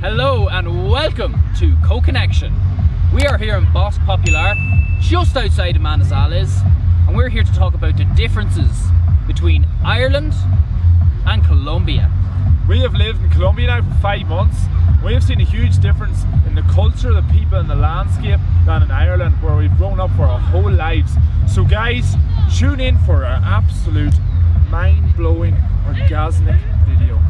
Hello and welcome to CoConnection. We are here in Bosque Popular, just outside of Manizales, and we're here to talk about the differences between Ireland and Colombia. We have lived in Colombia now for 5 months. We have seen a huge difference in the culture, the people and the landscape than in Ireland, where we've grown up for our whole lives. So guys, tune in for our absolute mind-blowing, orgasmic video.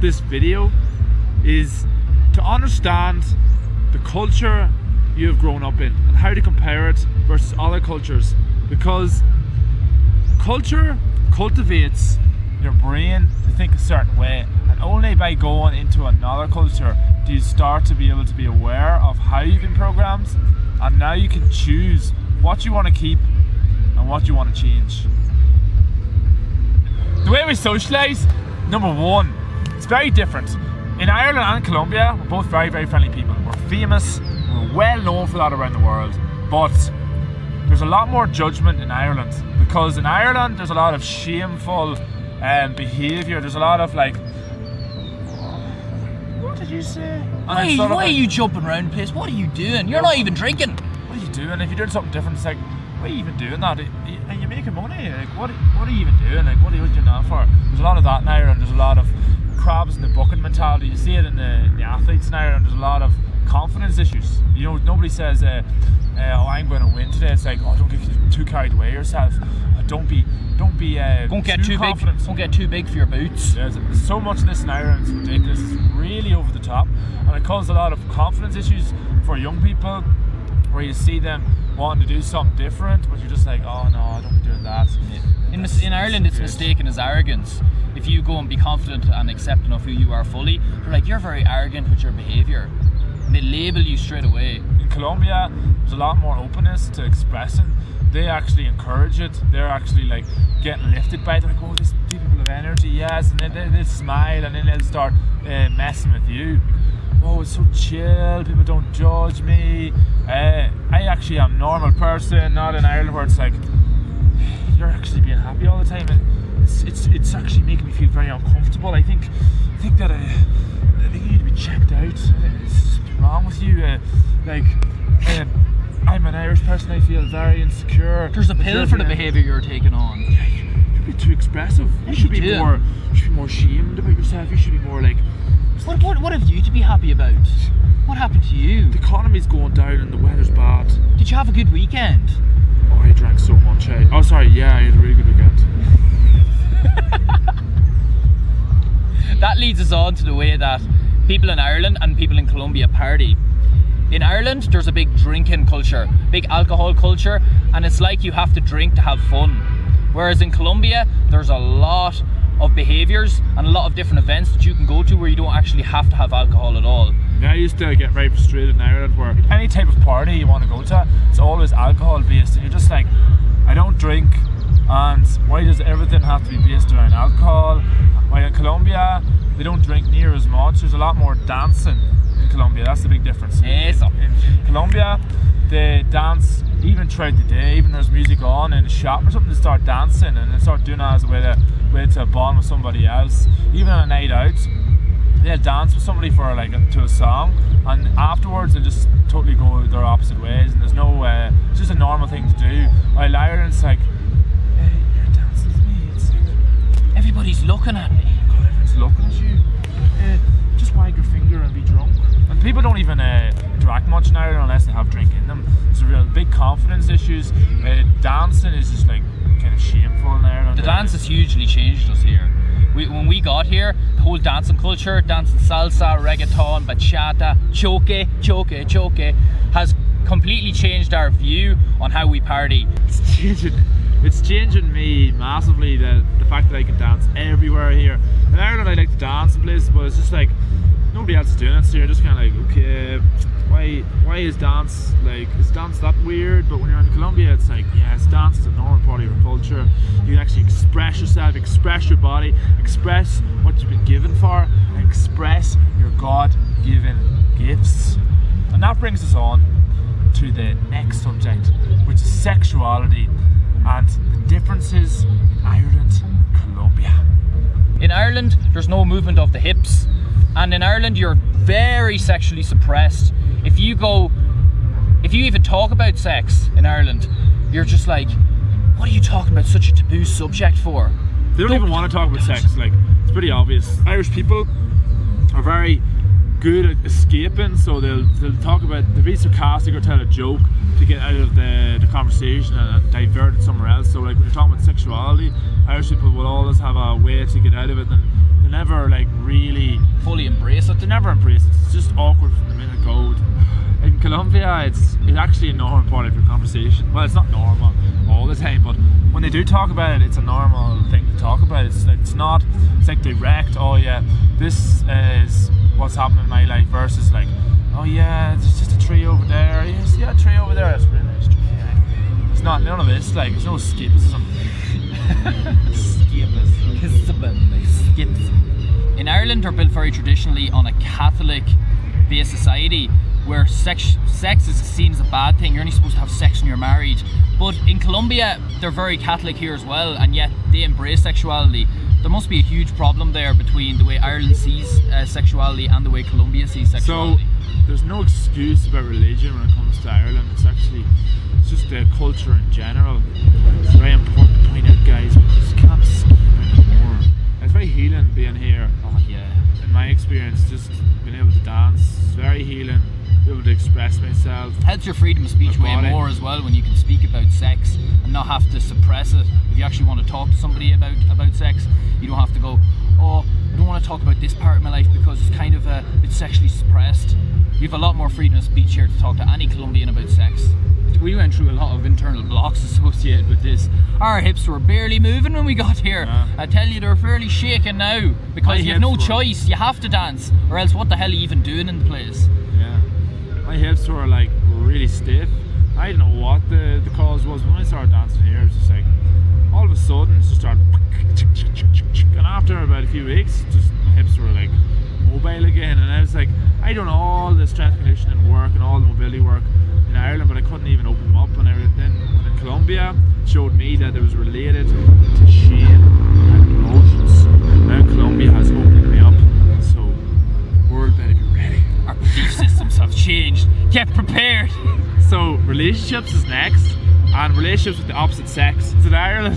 This video is to understand the culture you have grown up in and how to compare it versus other cultures, because culture cultivates your brain to think a certain way, and only by going into another culture do you start to be able to be aware of how you've been programmed, and now you can choose what you want to keep and what you want to change. The way we socialise, number one, it's very different. In Ireland and Colombia, we're both very, very friendly people. We're famous, we're well known for that around the world. But there's a lot more judgment in Ireland, because in Ireland there's a lot of shameful behaviour. There's a lot of like, what did you say? Why are you jumping around the place? What are you doing? You're not even drinking. What are you doing? If you're doing something different, it's like, why are you even doing that? Are you making money? Like, what are you even doing? Like, what are you doing that for? There's a lot of that in Ireland. There's a lot of crabs in the bucket mentality. You see it in the athletes in Ireland. There's a lot of confidence issues. You know, nobody says, oh, I'm going to win today. It's like, oh, don't get too carried away yourself. Don't get too confident. Don't get too big for your boots. There's so much of this in Ireland. It's ridiculous. It's really over the top, and it causes a lot of confidence issues for young people, where you see them wanting to do something different, but you're just like, oh no, I don't be doing that. In Ireland, it's mistaken as arrogance. If you go and be confident and accepting of who you are fully, they're like, you're very arrogant with your behaviour, and they label you straight away. In Colombia, there's a lot more openness to expressing. They actually encourage it. They're actually like getting lifted by it. They're like, oh, these people have energy, yes, and then they'll smile, and then they'll start messing with you. Oh, it's so chill, people don't judge me. I actually am a normal person, not in Ireland where it's like, you're actually being happy all the time. It's actually making me feel very uncomfortable. I think that you need to be checked out. There's something wrong with you. I'm an Irish person, I feel very insecure. There's a pill for the behaviour you're taking on. Yeah, you should be too expressive. You should be more ashamed about yourself. You should be more like, what have you to be happy about? What happened to you? The economy's going down and the weather's bad. Did you have a good weekend? Oh, I drank so much. I had a really good weekend. That leads us on to the way that people in Ireland and people in Colombia party. In Ireland, there's a big drinking culture, big alcohol culture, and it's like you have to drink to have fun. Whereas in Colombia, there's a lot of behaviours and a lot of different events that you can go to where you don't actually have to have alcohol at all. Yeah, I used to get very frustrated in Ireland where any type of party you want to go to, it's always alcohol based, and you're just like, I don't drink, and why does everything have to be based around alcohol? While in Colombia, they don't drink near as much. There's a lot more dancing in Colombia. That's the big difference. Yes. In Colombia, they dance even throughout the day. Even there's music on in a shop or something, they start dancing, and they start doing that as a way to bond with somebody else. Even on a night out, they'll dance with somebody for to a song, and afterwards they'll just totally go their opposite ways, and there's no it's just a normal thing to do. While Ireland's like, hey, you're dancing with me. It's like, everybody's looking at me. God, everyone's looking at you. Just wag your finger and be drunk. And people don't even interact much in Ireland unless they have drink in them. There's a real big confidence issues. Dancing is just like kind of shameful in Ireland. The dance has hugely changed us here. When we got here, the whole dancing culture, dancing salsa, reggaeton, bachata, choque, has completely changed our view on how we party. It's changing me massively, the fact that I can dance everywhere here. In Ireland I like to dance in places, but it's just like nobody else is doing it, so you're just kind of like, okay, why is dance that weird? But when you're in Colombia, it's like, yes, dance is a normal part of your culture. You can actually express yourself, express your body, express what you've been given for, and express your God-given gifts. And that brings us on to the next subject, which is sexuality and the differences in Ireland and Colombia. In Ireland, there's no movement of the hips, and in Ireland you're very sexually suppressed. If you even talk about sex in Ireland, you're just like, what are you talking about such a taboo subject for? They don't even want to talk about sex, like, it's pretty obvious. Irish people are very good at escaping, so they'll be sarcastic or tell a joke to get out of the conversation and divert it somewhere else. So like when you're talking about sexuality, Irish people will always have a way to get out of it, and they never like really fully embrace it. They never embrace it. It's just awkward from the minute go. In Colombia, it's actually a normal part of your conversation. Well, it's not normal all the time, but when they do talk about it, it's a normal thing to talk about. It's like direct. Oh yeah, this is what's happening in my life, versus like, oh yeah, there's just a tree over there. Yes, yeah, a tree over there. That's a really nice tree. Yeah. It's not none of this. Like, there's no escapism. Escapism. In Ireland, they're built very traditionally on a Catholic-based society, where sex is seen as a bad thing. You're only supposed to have sex when you're married. But in Colombia, they're very Catholic here as well, and yet they embrace sexuality. There must be a huge problem there between the way Ireland sees sexuality and the way Colombia sees sexuality. So there's no excuse about religion when it comes to Ireland. It's just the culture in general. It's very important to point out, guys, we just can't escape anymore. It's very healing being here. Oh yeah. In my experience, just being able to dance, it's very healing. Be able to express myself. Helps your freedom of speech way more as well when you can speak about sex and not have to suppress it. If you actually want to talk to somebody about sex, you don't have to go, oh, I don't want to talk about this part of my life because it's kind of it's sexually suppressed. You have a lot more freedom of speech here to talk to any Colombian about sex. We went through a lot of internal blocks associated with this. Our hips were barely moving when we got here. Yeah. I tell you, they're fairly shaking now because you have no choice. You have to dance, or else what the hell are you even doing in the place? Yeah. My hips were like really stiff. I don't know what the cause was. When I started dancing here, it was just like all of a sudden it just started, and after about a few weeks, just my hips were like mobile again. And I was like, I done all the strength conditioning work and all the mobility work in Ireland, but I couldn't even open them up. And then when in Colombia, it showed me that it was related to shame and emotions. Now Colombia has opened me up, so world better be ready. Our belief systems have changed. Get prepared. So relationships is next, and relationships with the opposite sex. So in Ireland,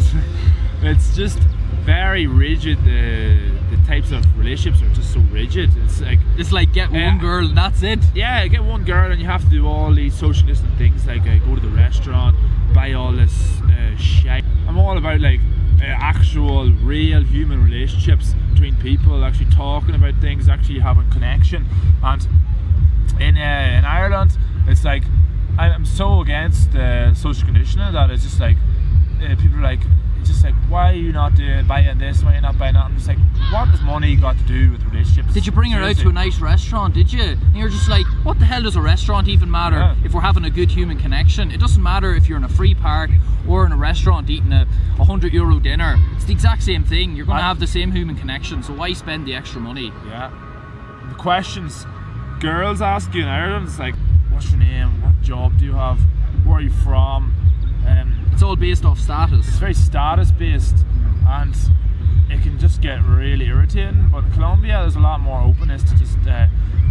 it's just very rigid. The types of relationships are just so rigid. It's like get one girl and that's it. Yeah, get one girl and you have to do all these social distant things, like go to the restaurant, buy all this shit. I'm all about like actual real human relationships between people, actually talking about things, actually having connection. And in Ireland, it's like I'm so against social conditioning that it's just like people are like, it's just like, why are you not buying this, why are you not buying that? And it's like, what has money got to do with relationships? Did you bring her out to a nice restaurant, did you? And you're just like, what the hell does a restaurant even matter if we're having a good human connection? It doesn't matter if you're in a free park or in a restaurant eating a €100 dinner. It's the exact same thing. You're going to have the same human connection, so why spend the extra money? Yeah. The questions girls ask you in Ireland, it's like, what's your name? What job do you have? Where are you from? It's all based off status. It's very status based, and it can just get really irritating. But in Colombia, there's a lot more openness to just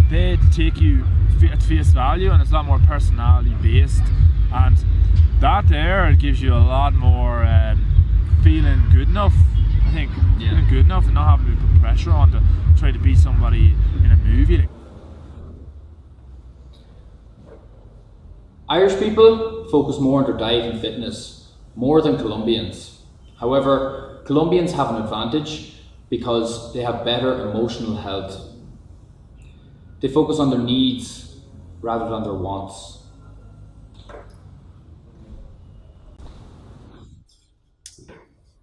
they take you at face value, and it's a lot more personality based, and that there, it gives you a lot more feeling good enough. I think feeling good enough and not having to put pressure on to try to be somebody in a movie. Irish people focus more on their diet and fitness, more than Colombians. However, Colombians have an advantage because they have better emotional health. They focus on their needs rather than their wants.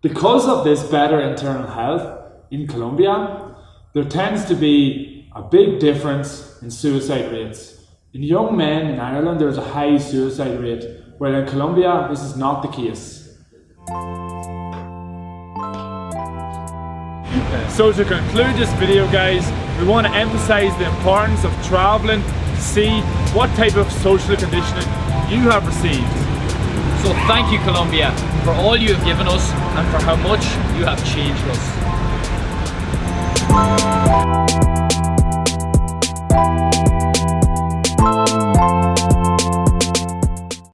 Because of this better internal health in Colombia, there tends to be a big difference in suicide rates. In young men in Ireland, there's a high suicide rate, while in Colombia, this is not the case. So to conclude this video, guys, we want to emphasize the importance of traveling to see what type of social conditioning you have received. So thank you, Colombia, for all you have given us and for how much you have changed us.